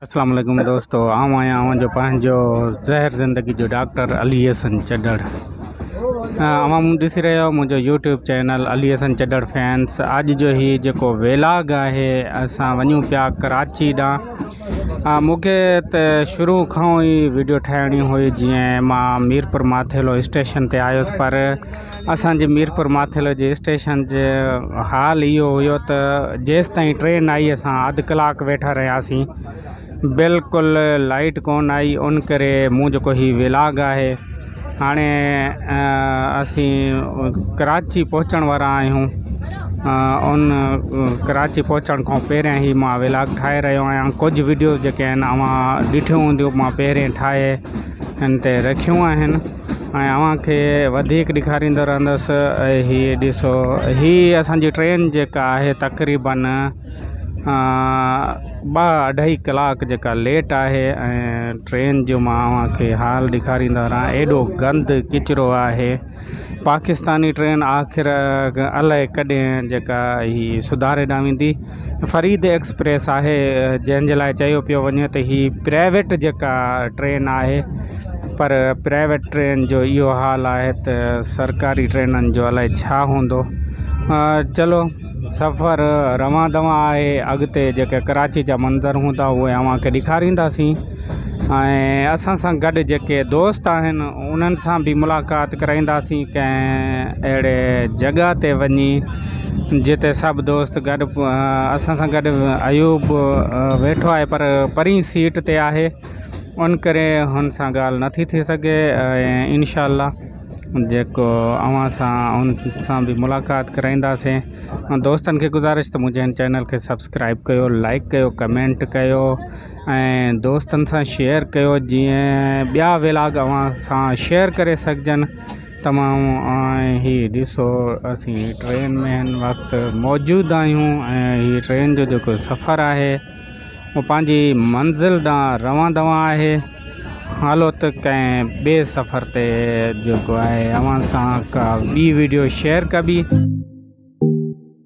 अस्सलाम वालेकुम दोस्तों, आऊँ आया जो पंहिंजो ज़हर ज़िंदगी जो डॉक्टर अली हसन चढ़ड़। अवां ॾिसी रहे हो मुझे यूट्यूब चैनल अली हसन चढ़ड़ फैंस। अज जो ही जो वेलाग है असां वञूं पिया कराची ॾांहुं। मूंखे त शुरू खां ही वीडियो ठाहिणी हुई जीअं मां मीरपुर माथेलो स्टेशन ते आयुसि, पर असांजे मीरपुर माथेलो जे स्टेशन जे हाल इहो हुयो त जेसि ताईं ट्रेन आई असां अधु कलाक वेठा रहियासीं, बिल्कुल लाइट कोन आई। उन करे मूं जो ही वेलाग है हाँ असी कराची पहुँचण वारा आहियूं। उन कराची पहुँचण खां पहिरियां ही मां वेलाग ठाहे रहियो आहियां। कुछ वीडियो जेके आहिनि अवां ॾिठियूं हूंदियूं, मां पहिरें ठाहे हिन ते रखियूं आहिनि ऐं अव्हांखे वधीक ॾेखारींदो रहंदुसि। हीअ ॾिसो, ही असांजी ट्रेन जेका आहे तक़रीबन 2-2.5 कलाक जेका लेट है। ट्रेन जो मां अव्हांखे हाल ॾेखारींदो रहां। एॾो गंद किचरो आहे। पाकिस्तानी ट्रेन आख़िर अलाए कॾहिं जेका ही सुधारे ॾांहुं वेंदी। फरीद एक्सप्रेस आहे जंहिंजे लाइ चयो पियो वञे त ही प्राइवेट जेका ट्रेन आहे, पर प्राइवेट ट्रेन जो इहो हाल आहे त सरकारी ट्रेननि जो अलाए छा हूंदो। चलो सफ़र रवां दवां आहे। अॻिते जेके कराची जा मंज़र हूंदा उहे अव्हांखे ॾेखारींदासीं ऐं असां सां गॾु जेके दोस्त आहिनि उन्हनि सां बि मुलाक़ात कराईंदासीं कंहिं अहिड़े जॻह ते वञी जिते सभु दोस्त गॾु असां सां गॾु। अयूब वेठो आहे पर परीं सीट ते आहे, उन करे हुन सां ॻाल्हि नथी थी सघे। ऐं इंशाअल्लाह जेको अव्हां सां उन सां बि मुलाक़ात कराईंदासीं। दोस्तनि खे गुज़ारिश त मुंहिंजे हिन चैनल खे सब्सक्राइब कयो, लाइक कयो, कमेंट कयो ऐं दोस्तनि सां शेयर कयो जीअं ॿिया वेलाग अव्हां सां शेयर करे सघजनि तमामु। ऐं हीअ ॾिसो, असीं ट्रेन में हिन वक़्तु मौजूदु आहियूं ऐं हीअ ट्रेन जो जेको सफ़र आहे वो पंहिंजी मंज़िल ॾांहुं रवां दवां आहे। हलो त कंहिं ॿिए सफ़र ते जेको आहे अव्हां सां का ॿी वीडियो शेयर कबी।